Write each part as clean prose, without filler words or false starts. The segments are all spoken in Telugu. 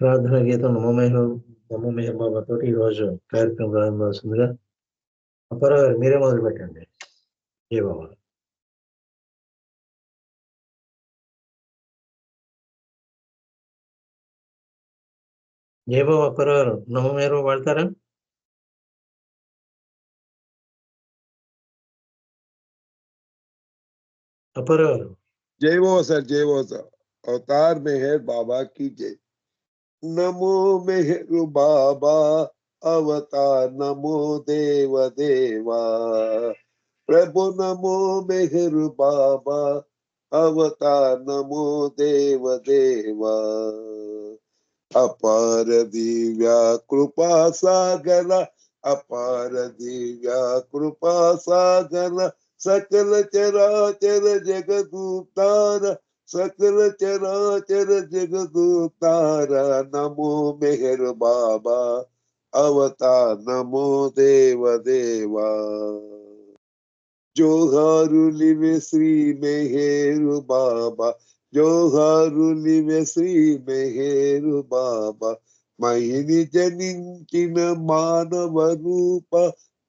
ప్రార్థన గీతం నమోమేహ బాబాతోటి ఈరోజు కార్యక్రమం ప్రారంభమవుతుందిగా. అప్పారావు గారు మీరే మొదలు పెట్టండి. ఏ బాబా అప్పారావు గారు నమోమేహ వాడతారా? అప్పారావు గారు जय वो सर, जय वो सर। अवतार मेहर बाबा की जय। नमो मेहर बाबा अवतार, नमो देव देवा। प्रभु नमो मेहर बाबा अवतार, नमो देव देवा। अपार दिव्या कृपा सागर, अपार दिव्या कृपा सागर, सकल चराचर जगदूतार, सकल चराचर जगदूतार। नमो मेहर बाबा अवतार, नमो देव देवा। जोहारुलिवे श्री मेहेरु बाबा, जोहारुलिवे श्री मेहेरु बाबा। महिनि जनिंचिन मानव रूप,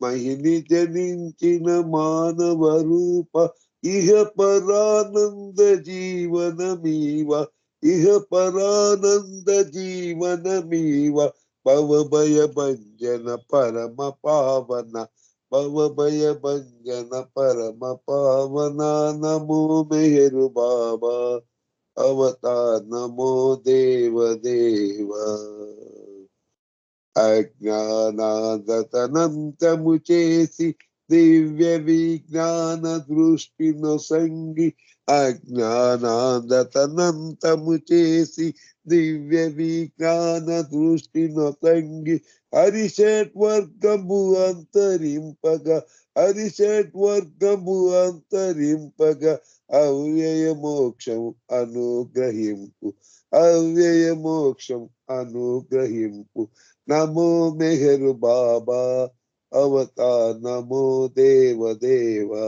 महिनि जनिंचिन मानव रूप। इह परानंद जीवन मीवा, इह परानंद जीवन मीवा। भव भय भंजन परम पावन, भव भय भंजन परम पावना। नमो मेहरु बाबा अवतार, नमो देव देवा। अज्ञानादतనంతము చేసి దివ్య విజ్ఞాన దృష్టి నొసంగి, అజ్ఞానాదతనంతము చేసి దివ్య విజ్ఞాన దృష్టి నొసంగి। హరిషట్వర్గము అంతరింపగా, హరిషట్వర్గము అంతరింపగా। అవ్యయ మోక్షం అనుగ్రహింపు, అవ్యయ మోక్షం అనుగ్రహింపు। नमो मेहरु बाबा अवतार, नमो देव देवा।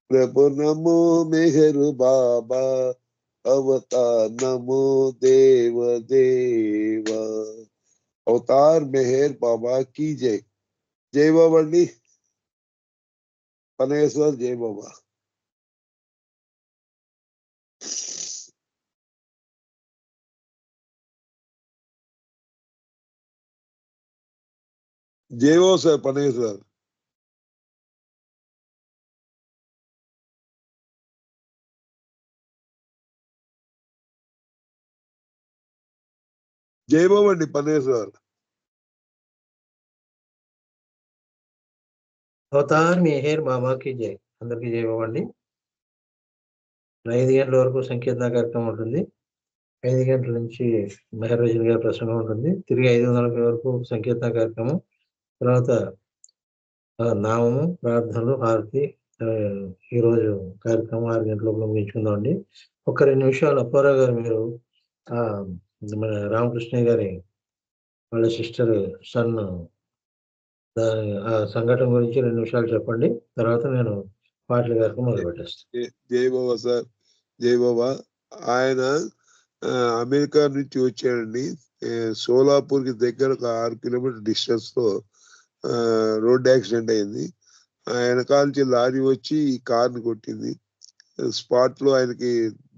प्रभु नमो मेहरु बाबा अवतार, नमो देव देवा। अवतार मेहर बाबा की जय। जय बाबा जी, पनेश्वर जय बाबा। जय वो सर पनेश्वर। जय बाबा जी पनेश्वर। అవతార్ మెహర్ బాబాకి జై. అందరికీ జై బాబా అండి. 5 గంటల వరకు సంకీర్తన కార్యక్రమం ఉంటుంది. 5 గంటల నుంచి మెహర్ రజన్ గారి ప్రసంగం ఉంటుంది. తిరిగి 5:40 వరకు సంకీర్తన కార్యక్రమం. తర్వాత నామము, ప్రార్థనలు, హారతి. ఈరోజు కార్యక్రమం 6 గంటల లోపల ముగించుకుందామండి. ఒక 2 నిమిషాలు అప్పారావు గారు మీరు మన రామకృష్ణ గారి వాళ్ళ సిస్టర్ సన్ ఆ సంఘటన గురించి 2 నిమిషాలు చెప్పండి. తర్వాత నేను పాటల కార్యక్రమం మొదలు పెట్టేస్తాను. జై బాబా సార్, జై బాబా. ఆయన అమెరికా నుంచి వచ్చాడండి. సోలాపూర్ కి దగ్గర ఒక 6 కిలోమీటర్ డిస్టెన్స్ లో రోడ్ యాక్సిడెంట్ అయింది. వెనకాలచి లారీ వచ్చి ఈ కార్ని కొట్టింది. స్పాట్ లో ఆయనకి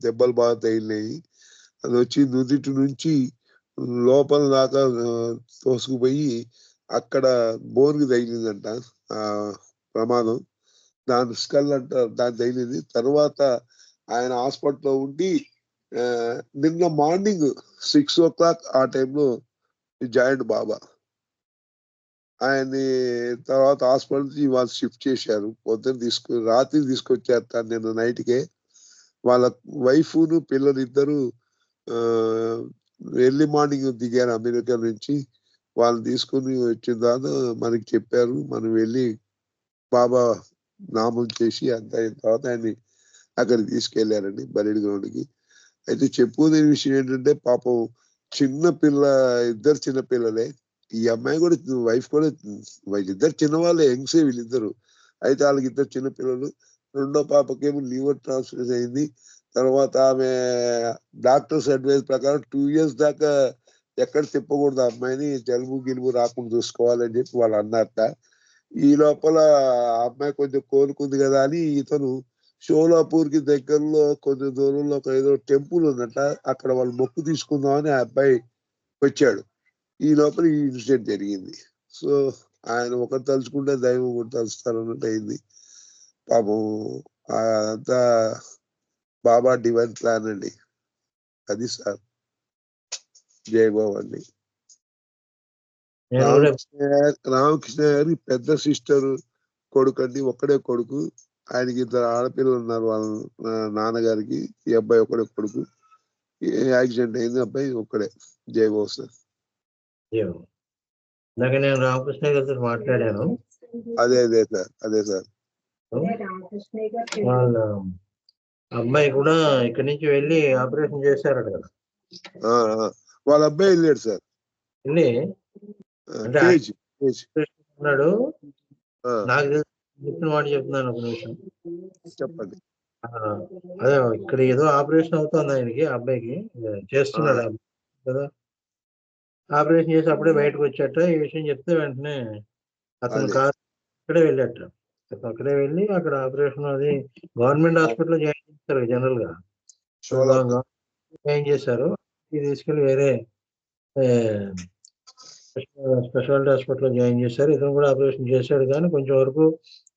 దెబ్బలు బాగా తగిలినాయి. అది వచ్చి నుదిటి నుంచి లోపల దాకా తోసుకుపోయి అక్కడ బోన్కి తగిలిందంట ఆ ప్రమాదం. దాని స్కల్ అంట దాని తగిలింది. తర్వాత ఆయన హాస్పిటల్లో ఉండి నిన్న మార్నింగ్ 6 o'clock ఆ టైంలో జాయింట్ బాబా. ఆయన్ని తర్వాత హాస్పిటల్ నుంచి వాళ్ళు షిఫ్ట్ చేశారు. పొద్దున్న రాత్రి తీసుకొచ్చారు నిన్న నైట్కే. వాళ్ళ వైఫ్ను పిల్లలు ఇద్దరు ఎర్లీ మార్నింగ్ దిగారు అమెరికా నుంచి. వాళ్ళు తీసుకుని వచ్చిన తర్వాత మనకి చెప్పారు. మనం వెళ్ళి బాబా నామం చేసి అంత అయిన తర్వాత ఆయన్ని అక్కడికి తీసుకెళ్లారండి బరెడ్ గ్రౌండ్కి. అయితే చెప్పుకోలేని విషయం ఏంటంటే పాపం ఇద్దరు చిన్న పిల్లలే. ఈ అమ్మాయి కూడా వైఫ్ కూడా వీళ్ళిద్దరు చిన్నవాళ్ళే, యంగ్సే వీళ్ళిద్దరు. అయితే వాళ్ళకి ఇద్దరు చిన్నపిల్లలు. రెండో పాపకేమో లివర్ ట్రాన్స్ఫర్ అయింది. తర్వాత ఆమె డాక్టర్స్ అడ్వైజ్ ప్రకారం 2 years దాకా ఎక్కడ తిప్పకూడదు ఆ అమ్మాయిని, జలుబు గిలుబు రాకుండా చూసుకోవాలని చెప్పి వాళ్ళు అన్నారట. ఈ లోపల ఆ అమ్మాయి కొంచెం కోలుకుంది కదా అని ఇతను షోలాపూర్ కి దగ్గరలో కొంచెం దూరంలో ఒక ఏదో టెంపుల్ ఉందట, అక్కడ వాళ్ళు మొక్కు తీసుకుందామని ఆ అబ్బాయి వచ్చాడు. ఈ లోపల ఈ ఇన్సిడెంట్ జరిగింది. సో ఆయన ఒకరు తలుచుకుంటే దైవం కూడా తలుస్తారు అన్నట్టు అయింది. పాపం అదంతా బాబా డివైన్ ప్లాన్ అండి. అది సార్. జై బాబా అండి. నేను కూడా రామకృష్ణ గారి పెద్ద సిస్టర్ కొడుకు అండి, ఒక్కడే కొడుకు. ఆయనకి 2 ఆడపిల్లలు ఉన్నారు. వాళ్ళ నాన్నగారికి. ఈ అబ్బాయి ఒక్కడే కొడుకు. యాక్సిడెంట్ అయింది, అబ్బాయి ఒక్కడే. జై బాబు సార్. ఇందాక నేను రామకృష్ణ గారితో మాట్లాడాను. అదే సార్, అదే సార్. వాళ్ళ అమ్మాయి కూడా ఇక్కడి నుంచి వెళ్ళి ఆపరేషన్ చేశారట కదా. వాళ్ళ అబ్బాయి వెళ్ళాడు సార్. వెళ్ళి అంటే ఉన్నాడు. నాకు తెలిసిన మాట చెప్తున్నాను, ఒక నిమిషం చెప్పండి. అదే ఇక్కడ ఏదో ఆపరేషన్ అవుతుంది ఆయనకి, అబ్బాయికి చేస్తున్నాడు కదా. ఆపరేషన్ చేసి అప్పుడే బయటకు వచ్చాట. ఈ విషయం చెప్తే వెంటనే అతను కారు అక్కడే వెళ్ళాట. అక్కడే వెళ్ళి అక్కడ ఆపరేషన్ అది గవర్నమెంట్ హాస్పిటల్లో జాయిన్ చేస్తారు జనరల్ గా. జాయిన్ చేశారు. తీసుకెళ్ళి వేరే స్పెషాలిటీ హాస్పిటల్లో జాయిన్ చేశారు. ఇతను కూడా ఆపరేషన్ చేశాడు, కానీ కొంచెం వరకు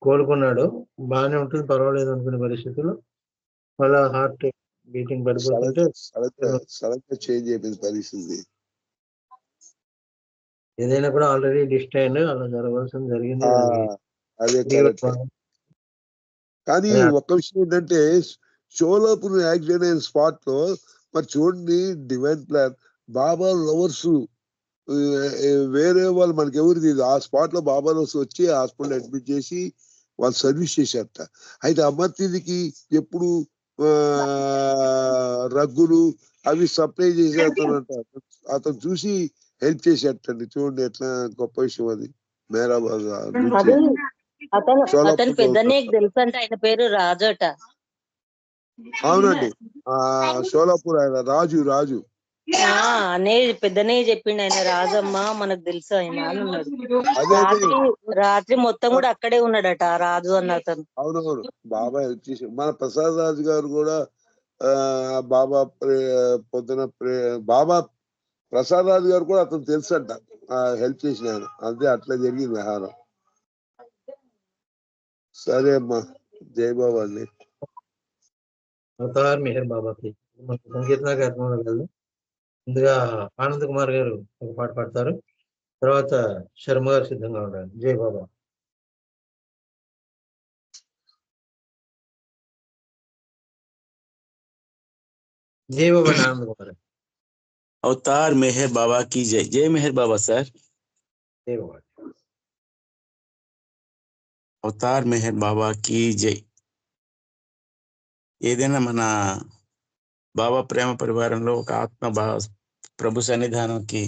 కోలుకున్నాడు. బాగానే ఉంటుంది, పర్వాలేదు అనుకునే పరిస్థితుల్లో మళ్ళా హార్ట్ బీటింగ్ పడిపోతుంటే చేంజ్ అయిపోయింది పరిస్థితి. ఏదైనా కూడా ఆల్రెడీ డిస్టైన్ అలా జరగవలసింది జరిగింది. కానీ ఒక్క విషయం ఏంటంటే, షోలాపూర్ యాక్సిడెంట్ అయిన స్పాట్ లో మరి చూడండి, డివైన్ ప్లాన్. బాబా లవర్స్ వేరే వాళ్ళు మనకి ఎవరు తెలియదు. ఆ స్పాట్ లో బాబా లవర్స్ వచ్చి హాస్పిటల్ అడ్మిట్ చేసి వాళ్ళు సర్వీస్ చేశారట. అయితే అమర్తికి ఎప్పుడు రగ్గులు అవి సప్లై చేసేస్తానంట. అతను చూసి హెల్ప్ చేసేటండి. చూడండి ఎట్లా గొప్ప విషయం అది. మేరాబాద్ అతను పెద్దనే తెలుసు అంటే ఆయన పేరు రాజు అట. అవునండి, షోలాపూర్ ఆయన రాజు అనే పెద్దనే చెప్పిండు ఆయన. రాజమ్మ మనకు తెలుసు ఆయన అన్నాడు. రాత్రి మొత్తం కూడా అక్కడే ఉన్నాడట రాజు అన్న అతను. అవునవును, బాబా హెల్ప్ చేసి. మన ప్రసాద్ రాజు గారు కూడా బాబా పొద్దున బాబా ప్రసాద్ రాజు గారు కూడా అతను తెలుసు అంట, హెల్ప్ చేసిన ఆయన. అంతే, అట్లా జరిగింది వ్యవహారం. సరే అమ్మా, జై బాబా అండి. అవతార్ మెహర్ బాబాకి సంకీర్తన కార్యక్రమం కాదు. ముందుగా ఆనంద్ కుమార్ గారు ఒక పాట పాడతారు, తర్వాత శర్మ గారు సిద్ధంగా ఉండాలి. జై బాబా. जय बाबा आनंद कुमार. अवतार मेहर बाबा की जय. जय मेहर बाबा सर. जय बाबा. అవతార్ మెహర్ బాబా కీ జై. ఏదైనా మన బాబా ప్రేమ పరివారంలో ఒక ఆత్మ ప్రభు సన్నిధానంకి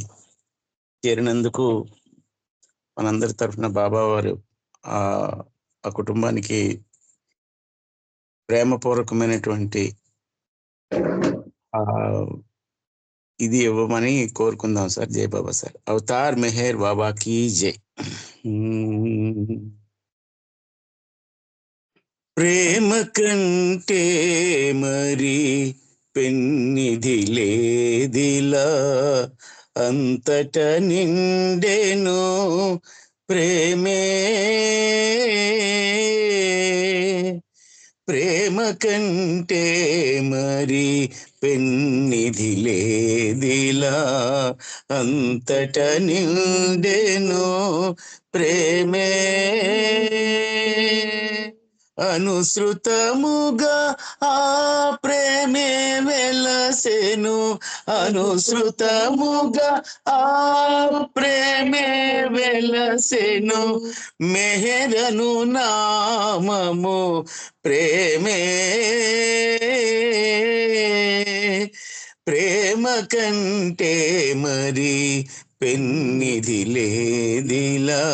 చేరినందుకు మనందరి తరఫున బాబా వారు ఆ కుటుంబానికి ప్రేమపూర్వకమైనటువంటి ఇది ఇవ్వమని కోరుకుందాం సార్. జై బాబా సార్. అవతార్ మెహర్ బాబా కీ జై. ప్రేమ కంటే మరి పెన్నిధి లేదిలా, అంతట నిండెను ప్రేమే. ప్రేమ కంటే మరి పెన్నిధి లేదిలా, అంతట నిండెను ప్రేమే. అనుసృతముగా ఆ ప్రేమే వెలసెను, అనుసృతముగా ఆ ప్రేమే వెలసెను. మెహరను నామము ప్రేమే. ప్రేమ కంటే మరి పెన్నిధి లేదిలా,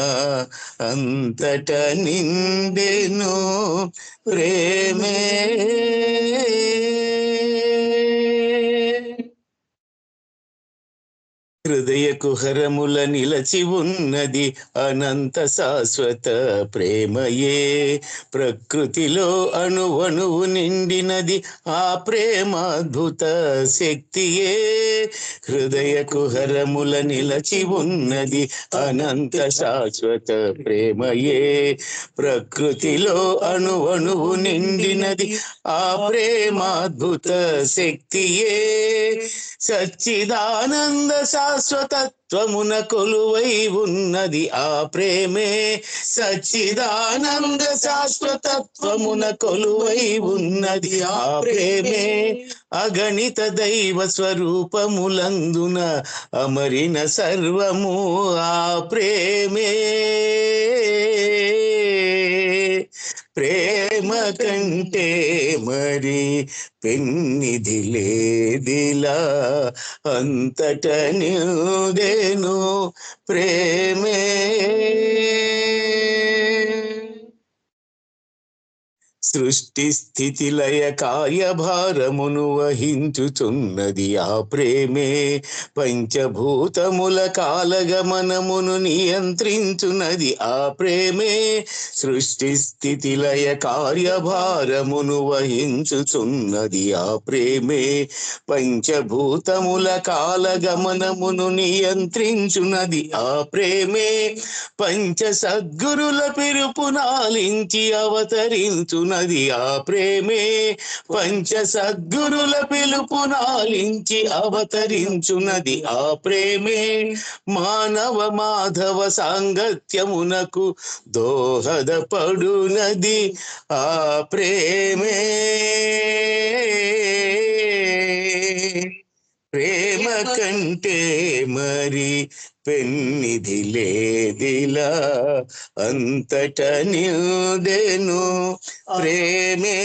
అంతట నిండెను ప్రేమే. హృదయ కుహరముల నిలచి ఉన్నది అనంత శాశ్వత ప్రేమయే. ప్రకృతిలో అణువణువు నిండినది ఆ ప్రేమాద్భుత శక్తియే. హృదయ కుహరముల నిలచి ఉన్నది అనంత శాశ్వత ప్రేమయే. ప్రకృతిలో అణువణువు నిండినది ఆ ప్రేమాద్భుత శక్తియే. సచ్చిదానంద శాశ్వతత్వమున కొలువై ఉన్నది ఆ ప్రేమే. సచ్చిదానంద శాశ్వతత్వమున కొలువై ఉన్నది ఆ ప్రేమే. అగణిత దైవ స్వరూపములందున అమరిన సర్వము ఆ ప్రేమే. ప్రేమ కంటే మరి పెన్నిది లేదిలా, అంతట నిండెను ప్రేమే. సృష్టి స్థితి లయ కార్యభారమును వహించుచున్నది ఆ ప్రేమే. పంచభూతముల కాలగమనమును నియంత్రించున్నది ఆ ప్రేమే. సృష్టి స్థితి లయ కార్యభారమును వహించుచున్నది ఆ ప్రేమే. పంచభూతముల కాలగమనమును నియంత్రించున్నది ఆ ప్రేమే. పంచ సద్గురుల పిలుపునాలించి అవతరించున్నది ఆ ప్రేమే. పంచ సద్గురుల పిలుపునాలించి అవతరించున్నది ఆ ప్రేమే. మానవ మాధవ సాంగత్యమునకు దోహదపడునది ఆ ప్రేమే. ప్రేమ కంటే మరి పెన్నిది లేదిలా, అంతట నిండెను ప్రేమే.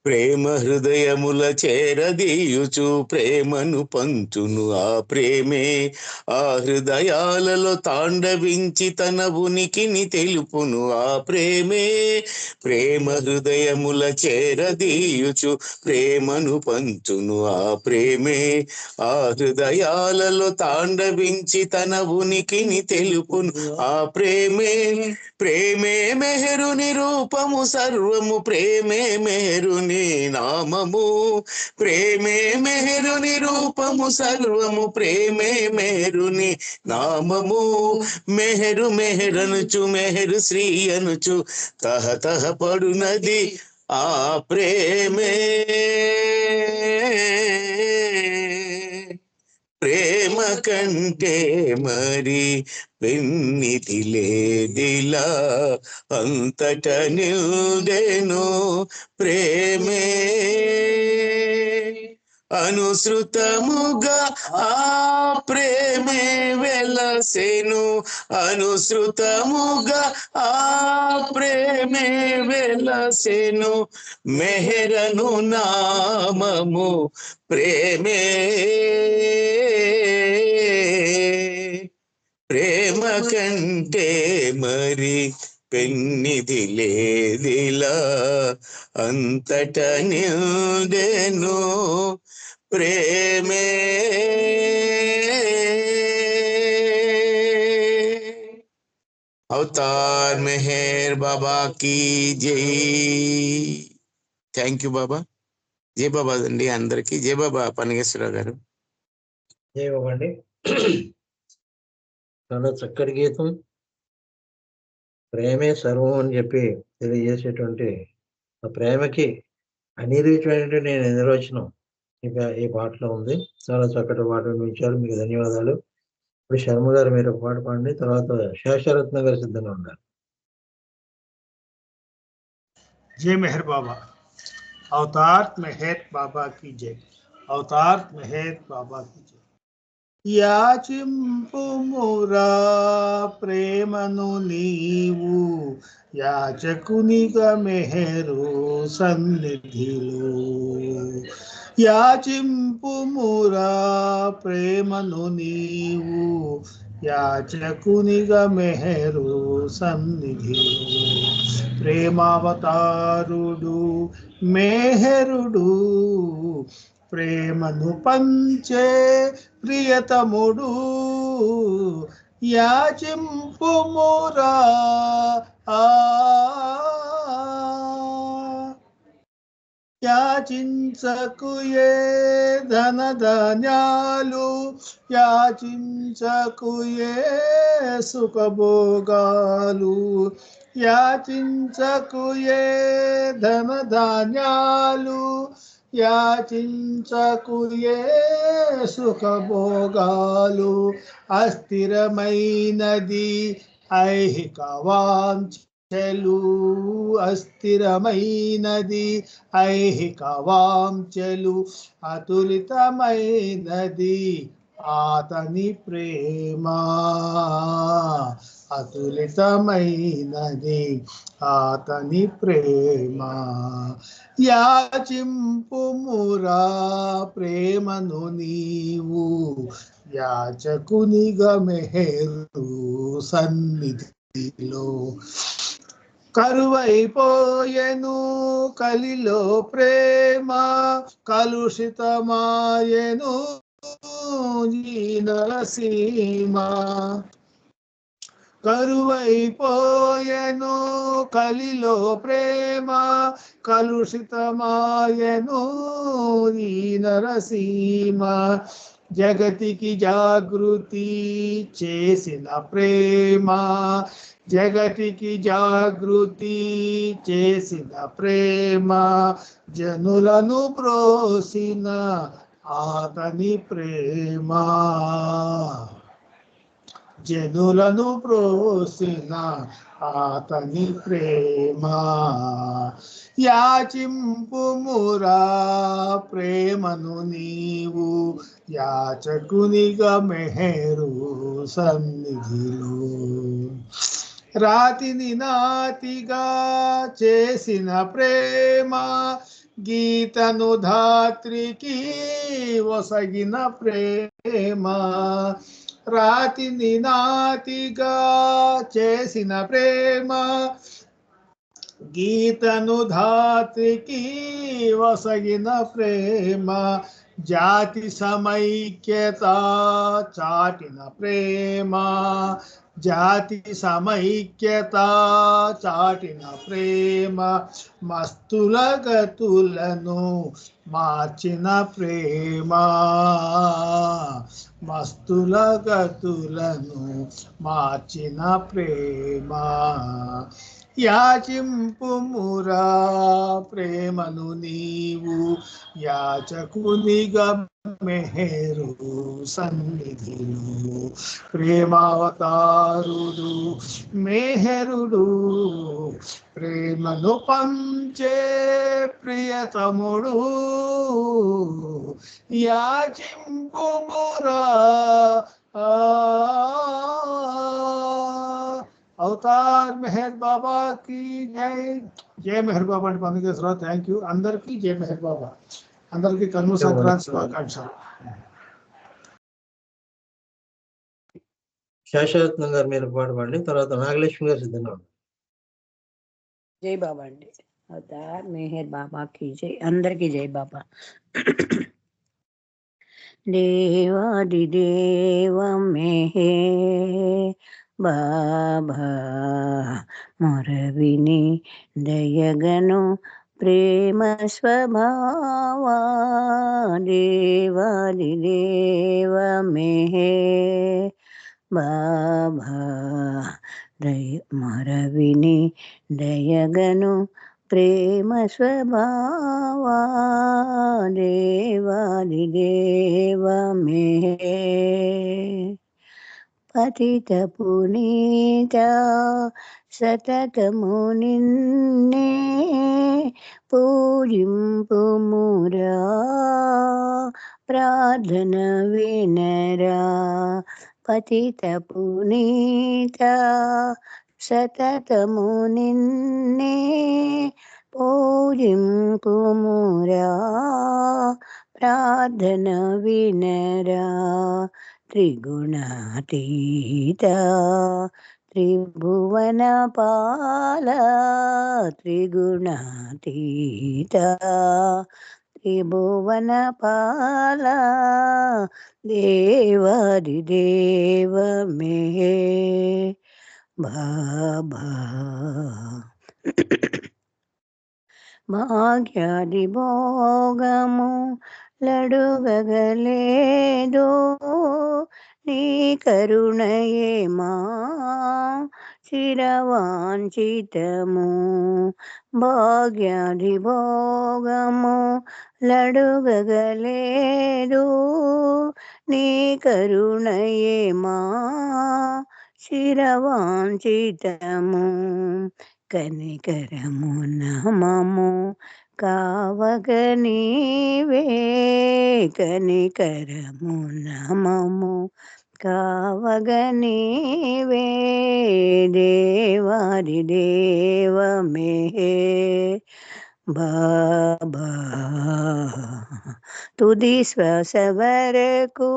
ప్రేమ హృదయముల చేరదీయుచు ప్రేమను పంచును ఆ ప్రేమే. ఆ హృదయాలలో తాండవించి తన ఉనికిని తెలుపును ఆ ప్రేమే. ప్రేమ హృదయముల చేరదీయుచు ప్రేమను పంచును ఆ ప్రేమే. ఆ హృదయాలలో తాండవించి తన ఉనికిని తెలుపును ఆ ప్రేమే. ప్రేమే మెహరుని రూపము సర్వము, ప్రేమే మెహరుని నామము. ప్రేమే మెహరుని రూపము సర్వము, ప్రేమే మెహరుని నామము. మెహరు మెహరనుచు మెహరు శ్రీ అనుచు తహ తహ పడునది ఆ ప్రేమే. ప్రేమ కంటే మరి పెన్నిది లేదిలా, అంతట నిండెను ప్రేమే. అనుసృతముగా ఆ ప్రేమే వెలసెను. అనుసృతముగా ఆ ప్రేమే వెలసెను. మెహరను నామము ప్రేమే. ప్రేమ కంటే మరి పెన్నిది లేదిలా, అంతట నిండెను ప్రేమే. అవతార్ మెహర్ బాబా की జై. థ్యాంక్ యూ బాబా. జై బాబా అండి అందరికి. జై బాబా పనగేశ్వరరావు గారు. జై బాబా అండి. చాలా చక్కటి గీతం. ప్రేమే సర్వం అని చెప్పి తెలియజేసేటువంటి ఆ ప్రేమకి అనిర్వచనమైనటువంటి నిర్వచనం ఈ పాటలో ఉంది. చాలా చక్కటి పాట వినిపించారు, మీకు ధన్యవాదాలు. ఇప్పుడు శర్మ గారు మీరు ఒక పాట పాడండి, తర్వాత శేషరత్న గారు సిద్ధంగా ఉన్నారు. जय मेहर बाबा। अवतार मेहर बाबा की जय। अवतार मेहर बाबा की जय। యాచింపు మురా ప్రేమను నీవు, యాచకునిగా మెహరు సన్నిధిలో. యాచింపు మురా ప్రేమను నీవు, యాచకునిగా మెహరు సన్నిధిలో. ప్రేమావతారుడు మెహరుడు ప్రేమను పంచే ప్రియతముడు యాచింపుమురా యాచించకు ఏ ధనధాన్యాలు యాచించకు ఏ సుఖభోగాలు యాచించకు ఏ ధనధాన్యాలు యాచించకు ఏ సుఖభోగాలు అస్థిరమైనది ఐహిక వాంఛలు అస్థిరమైనది ఐహిక వాంఛలు అతులితమైనది ఆతని ప్రేమ అతులితమైనది ఆతని ప్రేమ యాచింపుమురా ప్రేమను నీవు యాచకునిగా మెహరు సన్నిధిలో కరువైపోయెను కలిలో ప్రేమ కలుషితమాయెను ఈ నరసీమ కరువైపోయెను కలిలో ప్రేమ కలుషితమాయెను ఈ నరసీమ జగతికి జాగృతి చేసిన ప్రేమ జగతికి జాగృతి చేసిన ప్రేమ జనులను ప్రోసిన ఆతని ప్రేమ జనులను ప్రోసిన ఆతని ప్రేమ యాచింపుమురా ప్రేమను నీవు యాచకునిగా మెహరు సన్నిధిలో రాతిని నాతిగా చేసిన ప్రేమ గీతను ధాత్రికి ఒసగిన ప్రేమ రాతిని నాతిగా చేసిన ప్రేమ గీతను ధాత్రికి వసగిన ప్రేమ జాతి సమైక్యత చాటిన ప్రేమ జాతి సమైక్యత చాటిన ప్రేమ మస్తుల గతులను మార్చిన ప్రేమ మస్తుల గతులను మార్చిన ప్రేమ యాచింపుమురా ప్రేమను నీవు యాచకునిగా మెహరు సన్నిధిలో ప్రేమావతారుడు మెహరుడు ప్రేమను పంచే ప్రియతముడు యాచింపుమురా అవతార్ మెహర్ బాబా की జై జై మెహర్ బాబా అంటే పండుగ చేస్తున్నారు. థ్యాంక్ యూ అందరికీ. జై మెహర్ బాబా. అందరికీ కన్ను సంక్రాంతి శుభాకాంక్షలు. శాశ్వతం గారు మీరు పాట పాడండి, తర్వాత నాగలక్ష్మి గారు సిద్ధంగా ఉన్నారు. జై బాబా అండి. అవతార్ మెహర్ బాబాకి జై. అందరికీ జై బాబా. దేవాది దేవ మెహర్ బాబా మొరవిని దయగను ప్రేమ స్వభావా దేవాది దేవ మెహర్ బాబా మొరవిని దయగను ప్రేమ స్వభావా దేవాది దేవ మెహర్ పతిత పునీత సతతము నిన్నే పూజింపుమురా ప్రార్థన వినరా పతిత పునీత సతతము నిన్నే పూజింపుమురా ప్రార్థన వినరా త్రిగుణాతీత త్రిభువన పాల త్రిగుణాతీత త్రిభువన పాల దేవాది దేవ మెహర్ బాబా భాగ్యాది భోగము లడుగగలేదు నీ కరుణయే మా చిరవాంఛితము భాగ్యాది భోగము లడుగగలేదు నీ కరుణయే మా చిరవాంఛితము కనికరము నామము కావగ నీవే కనికరము నామము కావగ నీవే దేవాది దేవ మెహర్ బాబా తుది శ్వాస వరకు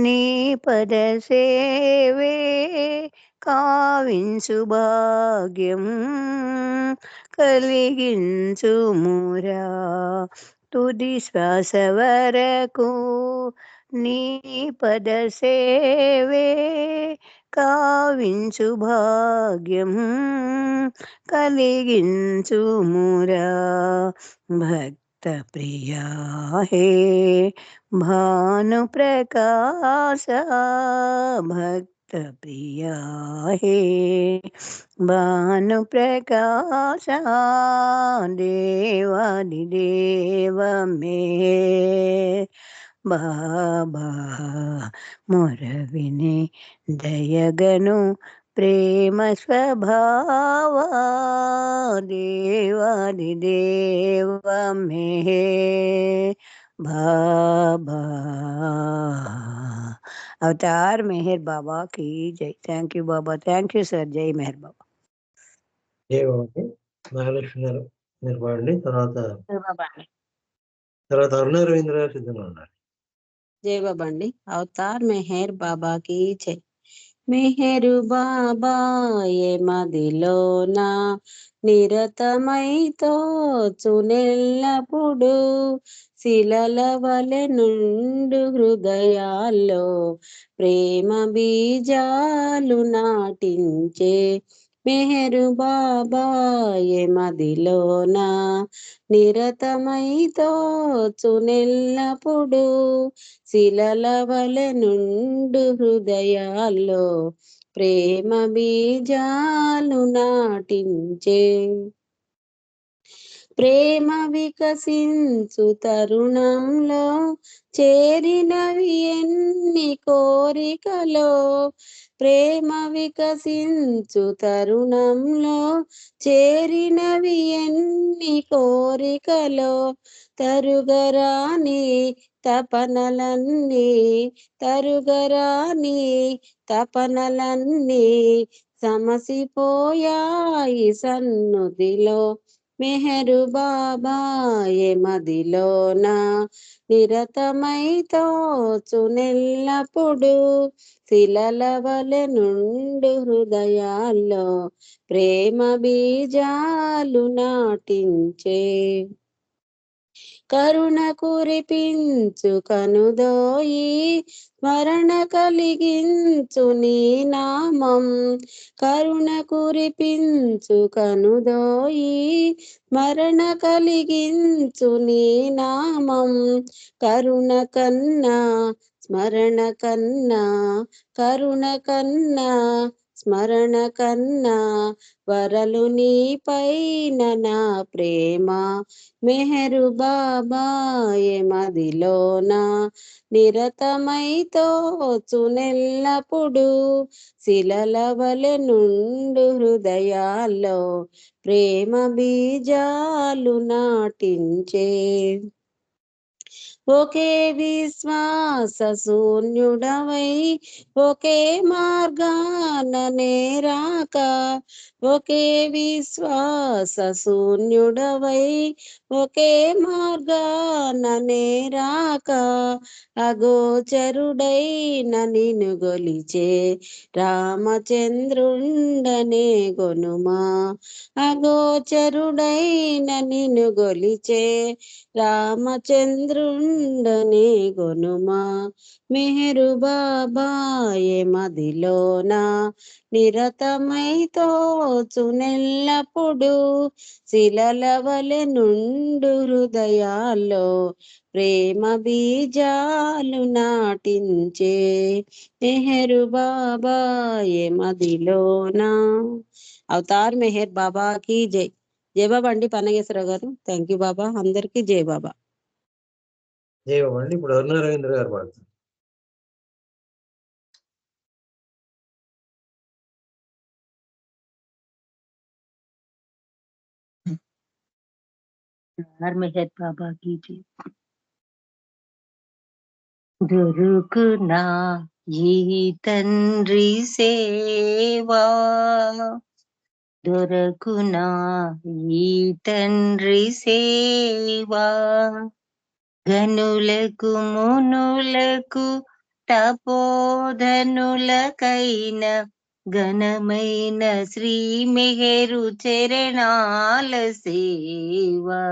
నీ పద సేవే కావించు భాగ్యం కలిగించుమురా తుది శ్వాస వరకు నీ పద సేవే కావించు భాగ్యం కలిగించుమురా భక్త ప్రియా హే భాను ప్రకాశ భక్త ప్రియా హే భాను ప్రకాశ దేవాది దేవ మెహర్ బాబా మొరవిని దయగను ప్రేమ స్వభావ దేవాది దేవ మెహర్ బాబా अवतार मेहर बाबा की जय thank you Baba thank you sir जय मेहर बाबा జై బాబాకి. నాగలక్ష్మి గారు మీరు పాడండి. తర్వాత बाबा అరుణ రవీంద్ర గారు సిద్ధంగా ఉన్నారు. జై బాబా అండి. అవతార్ మెహర్ బాబా కి జై. మెహరు బాబా ఏ మదిలోన నిరతమైతో చునెల్లప్పుడు శిలల వలె నుండు హృదయాల్లో ప్రేమ బీజాలు నాటించే మెహరు బాబా ఏ మదిలోన నిరతమైతో చునెల్లప్పుడు శిలల వలె నుండు హృదయాల్లో ప్రేమ బీజాలు నాటించే ప్రేమ వికసించు తరుణంలో చేరినవి ఎన్ని కోరికలో ప్రేమ వికసించు తరుణంలో చేరినవి ఎన్ని కోరికలో తరుగరాని తపనలన్నీ తరుగరాని తపనలన్నీ సమసిపోయాయి సన్నుదిలో మెహరు బాబా ఏ మదిలోన నిరతమైతో చునెల్లప్పుడు శిలల వలె నుండు హృదయాల్లో ప్రేమ బీజాలు నాటించే కరుణ కురిపించు కనుదోయి స్మరణ కలిగించు నీ నామం కరుణ కురిపించు కనుదోయి స్మరణ కలిగించు నీ నామం కరుణ కన్నా స్మరణ కన్నా కరుణ కన్నా స్మరణ కన్నా వరలు నీ పైన నా ప్రేమ మెహరు బాబా ఏ మదిలోన నిరతమైతో చునెల్లప్పుడు శిలల వలె నుండు హృదయాల్లో ప్రేమ బీజాలు నాటించే ఒకే విశ్వాస శూన్యుడవై ఒకే మార్గాన నేరాక ఒకే విశ్వాస శూన్యుడవై ఒకే మార్గాన రాక అగోచరుడైన నిన్ను గొలిచే రామచంద్రుండనే గొనుమా అగోచరుడైన నిన్ను గొలిచే రామచంద్రుండనే గొనుమా మెహరు బాబాయే మదిలోన నిరతమై తోచునెల్లప్పుడు శిలల వలె నుండు హృదయాల్లో ప్రేమ బీజాలు నాటించే మెహరు బాబాయే మదిలోన. అవతార్ మెహర్ బాబాకి జై. జై బాబా అండి పన్నగేశ్వరరావు గారు. థ్యాంక్ యూ బాబా. అందరికీ జై బాబా. జై బాబా అండి. ఇప్పుడు అరుణ రవీంద్ర గారు పాడుతారు. మెహర్ బాబా की जय. దొరుకునా ఈ తండ్రి సేవా, దొరకునా ఈ తండ్రి సేవా, గనులకు మునులకు తపోధనులకైన ఘనమైన శ్రీ మెహరు చరణాల సేవా,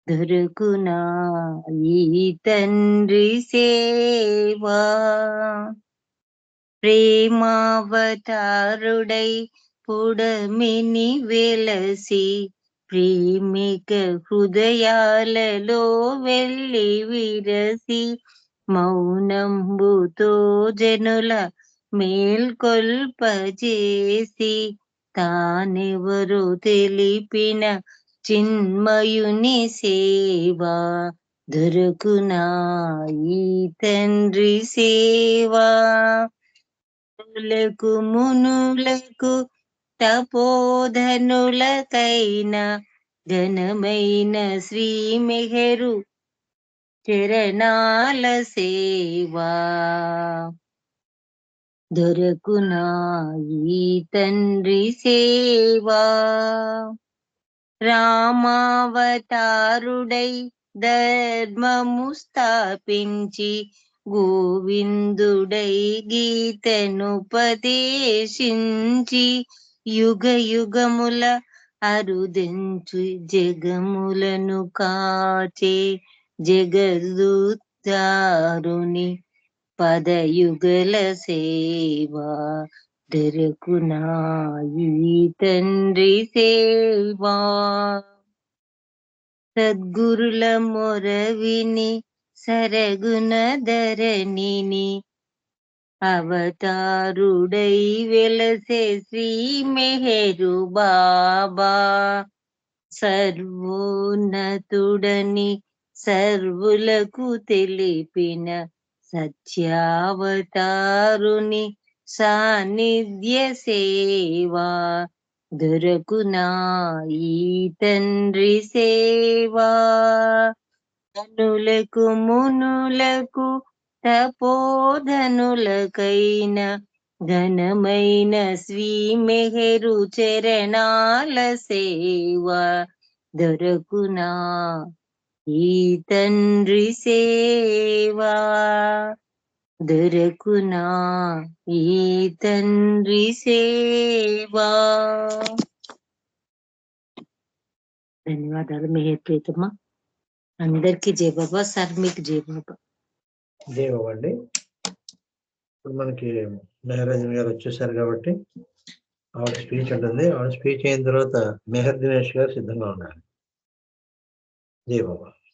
దొరుకునా ఈ తండ్రి సేవా. ప్రేమావతారుడై పుడమిని వెలసి ప్రేమిక హృదయాలలో వెళ్ళి విరసి మౌనంబుతో జనుల మేల్కొల్పజేసి తానెవరు తెలిపిన చిన్మయుని సేవా, దొరుకునా ఈ తండ్రి సేవా. మునులకు తపోధనులకైన ఘనమైన శ్రీ మెహరు చరణాల సేవా, దొరకునా ఈ తండ్రి సేవా. రామావతారుడై ధర్మము స్థాపించి గోవిందుడై గీతనుపదేశించి యుగ యుగముల అరుదెంచు జగములను కాచే జగదుద్ధారుని పదయుగల సేవా, దొరకునా ఈ తండ్రి సేవా. సద్గురుల మొరవిని సరగుణ ధరణిని అవతారుడై వెలసే శ్రీ మెహరు బాబా, సర్వోన్నతుడని సర్వులకు తెలిపిన సత్యావతారుని సాన్నిధ్య సేవా, దొరకునా ఈ తండ్రి సేవా. కనులకు మునులకు తపోధనులకైన ఘనమైన శ్రీ మెహరు చరణాల సేవా, దొరకునా ఈ తండ్రి సేవా, దొరకునా ఈ తండ్రి సేవా. ధన్యవాదాలు మెహర్ ప్రీతమ్మ. అందరికీ జై బాబా. సార్ మీకు జై బాబా. జై బాబా అండి. ఇప్పుడు మనకి మెహరాజన్ గారు వచ్చేసారు కాబట్టి ఆవిడ స్పీచ్ ఉంటుంది. ఆవిడ స్పీచ్ అయిన తర్వాత మెహర్ దినేష్ గారు సిద్ధంగా ఉండాలి. జై బాబా.